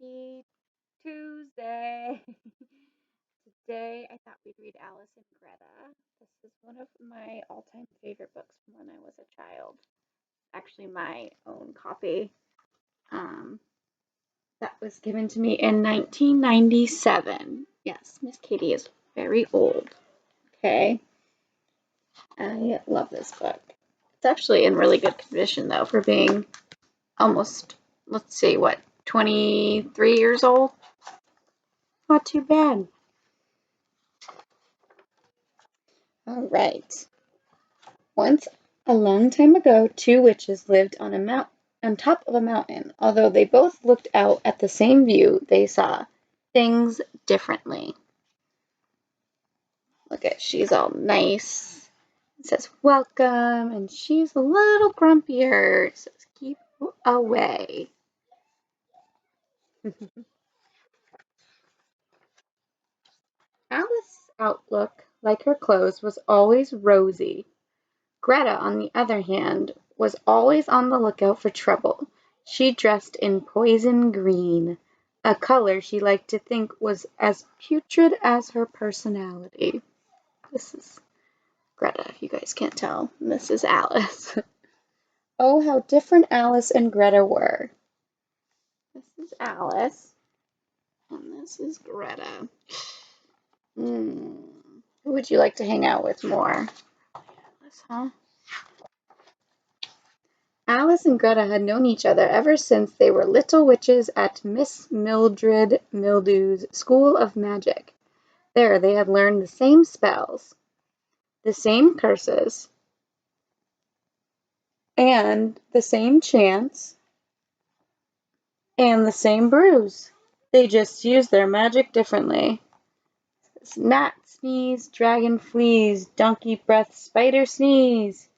Happy Tuesday. Today I thought we'd read Alice and Greta. This is one of my all-time favorite books from when I was a child. Actually, my own copy um, that was given to me in 1997. Yes, Miss Katie is very old. Okay, I love this book. It's actually in really good condition, though, for being almost, let's see, what, 23 years old? Not too bad. All right. Once, a long time ago, two witches lived on top of a mountain. Although they both looked out at the same view, they saw things differently. Look at, she's all nice. It says welcome, and she's a little grumpier. It says keep away. Alice's outlook, like her clothes, was always rosy. Greta, on the other hand, was always on the lookout for trouble. She dressed in poison green, a color she liked to think was as putrid as her personality. This is Greta, if you guys can't tell. This is Alice. Oh, how different Alice and Greta were. This is Alice, and this is Greta. Who would you like to hang out with more? Alice, huh? Alice and Greta had known each other ever since they were little witches at Miss Mildred Mildew's School of Magic. There they had learned the same spells, the same curses, and the same chants, and the same brews. They just used their magic differently. Gnat sneeze, dragon flees, donkey breath, spider sneeze.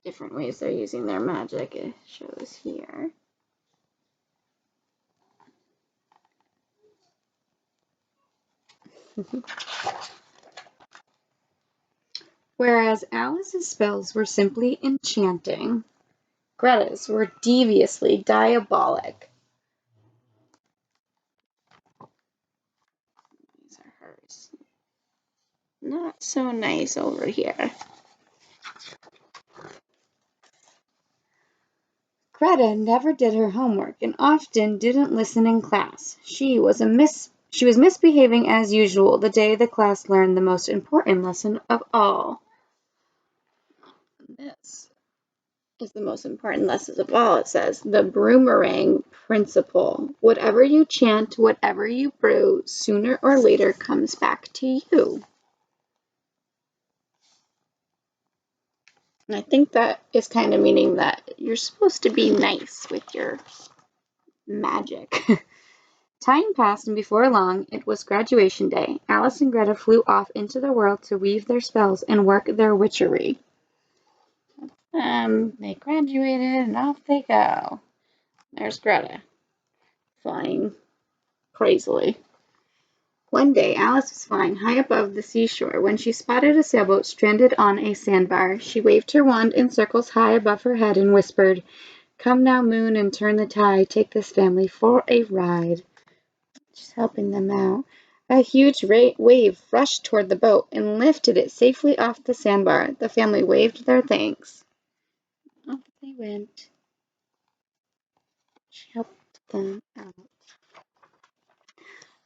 Different ways they're using their magic, it shows here. Whereas Alice's spells were simply enchanting, Greta's were deviously diabolic. These are hers. Not so nice over here. Greta never did her homework and often didn't listen in class. She was misbehaving as usual the day the class learned the most important lesson of all. This is the most important lesson of all, it says. The boomerang principle. Whatever you chant, whatever you brew, sooner or later comes back to you. And I think that is kind of meaning that you're supposed to be nice with your magic. Time passed, and before long, it was graduation day. Alice and Greta flew off into the world to weave their spells and work their witchery. They graduated, and off they go. There's Greta, flying crazily. One day, Alice was flying high above the seashore when she spotted a sailboat stranded on a sandbar. She waved her wand in circles high above her head and whispered, "Come now, moon, and turn the tide. Take this family for a ride." She's helping them out. A huge wave rushed toward the boat and lifted it safely off the sandbar. The family waved their thanks. Off they went. She helped them out.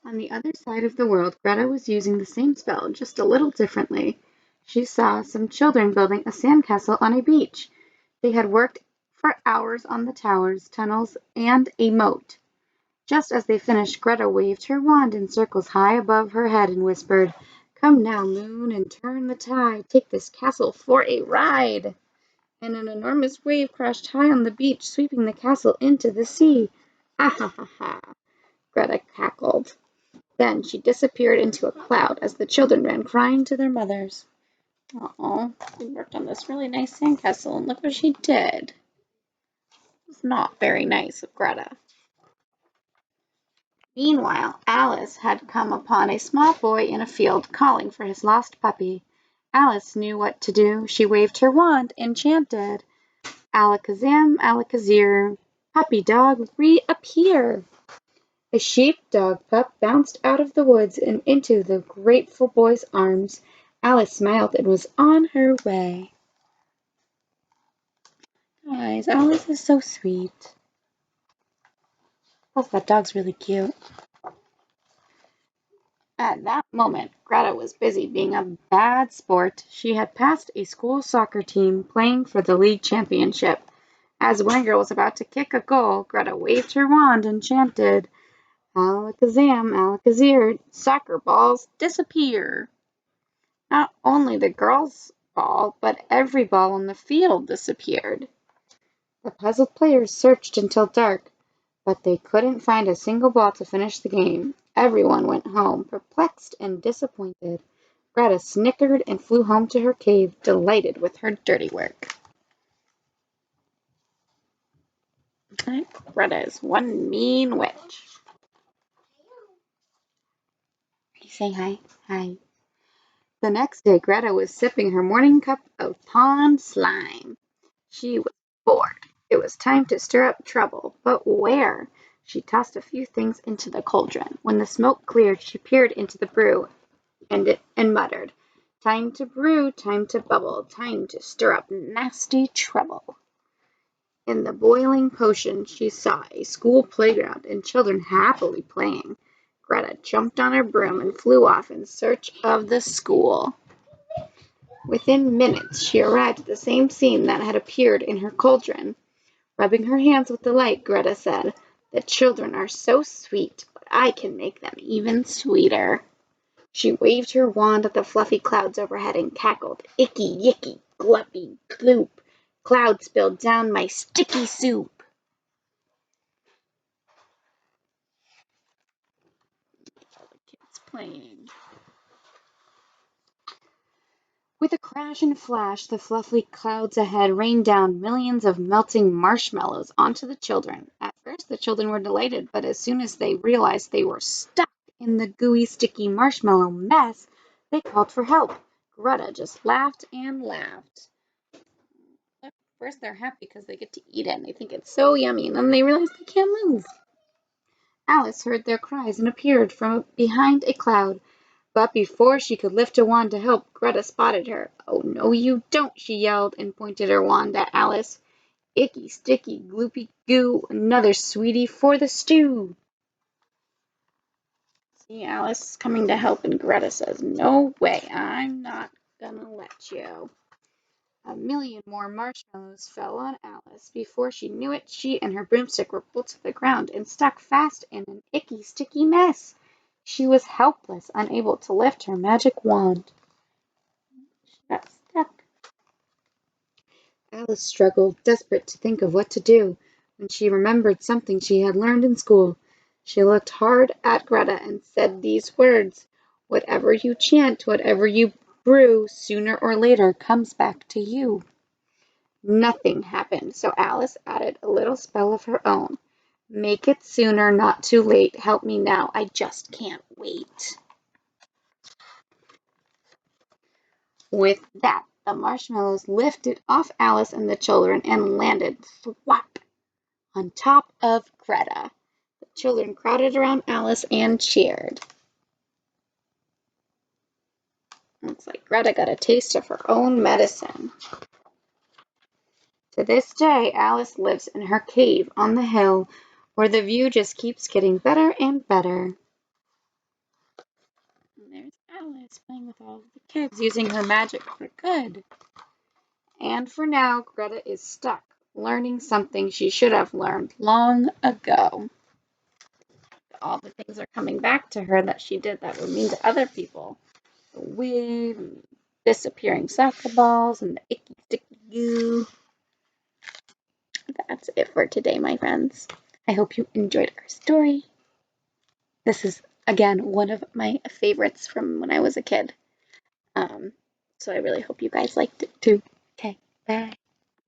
On the other side of the world, Greta was using the same spell, just a little differently. She saw some children building a sandcastle on a beach. They had worked for hours on the towers, tunnels, and a moat. Just as they finished, Greta waved her wand in circles high above her head and whispered, "Come now, moon, and turn the tide. Take this castle for a ride." And an enormous wave crashed high on the beach, sweeping the castle into the sea. "Ha ha ha ha," Greta cackled. Then she disappeared into a cloud as the children ran crying to their mothers. Oh, we worked on this really nice sandcastle, and look what she did. It was not very nice of Greta. Meanwhile, Alice had come upon a small boy in a field calling for his lost puppy. Alice knew what to do. She waved her wand and chanted, "Alakazam, Alakazir." Puppy dog, reappear! A sheep-dog pup bounced out of the woods and into the grateful boy's arms. Alice smiled and was on her way. Guys, Alice is so sweet. Plus, that dog's really cute. At that moment, Greta was busy being a bad sport. She had passed a school soccer team playing for the league championship. As one girl was about to kick a goal, Greta waved her wand and chanted, Alakazam, Alakazir, soccer balls disappear. Not only the girls' ball, but every ball on the field disappeared. The puzzled players searched until dark, but they couldn't find a single ball to finish the game. Everyone went home, perplexed and disappointed. Greta snickered and flew home to her cave, delighted with her dirty work. Greta is one mean witch. Say hi. Hi. The next day, Greta was sipping her morning cup of pond slime. She was bored. It was time to stir up trouble. But where? She tossed a few things into the cauldron. When the smoke cleared, she peered into the brew and muttered, Time to brew, time to bubble, time to stir up nasty trouble. In the boiling potion, she saw a school playground and children happily playing. Greta jumped on her broom and flew off in search of the school. Within minutes, she arrived at the same scene that had appeared in her cauldron. Rubbing her hands with delight, Greta said, The children are so sweet, but I can make them even sweeter. She waved her wand at the fluffy clouds overhead and cackled, Icky, yicky, gluppy, gloop. Clouds spilled down my sticky soup. Kids playing. With a crash and flash, the fluffy clouds ahead rained down millions of melting marshmallows onto the children. At first, the children were delighted, but as soon as they realized they were stuck in the gooey, sticky marshmallow mess, they called for help. Greta just laughed and laughed. At first, they're happy because they get to eat it and they think it's so yummy, and then they realize they can't move. Alice heard their cries and appeared from behind a cloud. But before she could lift a wand to help, Greta spotted her. Oh, no, you don't, she yelled and pointed her wand at Alice. Icky, sticky, gloopy goo, another sweetie for the stew. See, Alice is coming to help, and Greta says, No way, I'm not gonna let you. A million more marshmallows fell on Alice. Before she knew it, she and her broomstick were pulled to the ground and stuck fast in an icky, sticky mess. She was helpless, unable to lift her magic wand. She got stuck. Alice struggled, desperate to think of what to do, when she remembered something she had learned in school. She looked hard at Greta and said these words, Whatever you chant, whatever you brew, sooner or later comes back to you. Nothing happened, so Alice added a little spell of her own. Make it sooner, not too late. Help me now. I just can't wait. With that, the marshmallows lifted off Alice and the children and landed thwap on top of Greta. The children crowded around Alice and cheered. Looks like Greta got a taste of her own medicine. To this day, Alice lives in her cave on the hill, where the view just keeps getting better and better. And there's Alice playing with all of the kids, using her magic for good. And for now, Greta is stuck, learning something she should have learned long ago. All the things are coming back to her that she did that were mean to other people. The wig, and disappearing soccer balls, and the icky sticky goo. That's it for today, my friends. I hope you enjoyed our story. This is, again, one of my favorites from when I was a kid. So I really hope you guys liked it too. Okay, bye.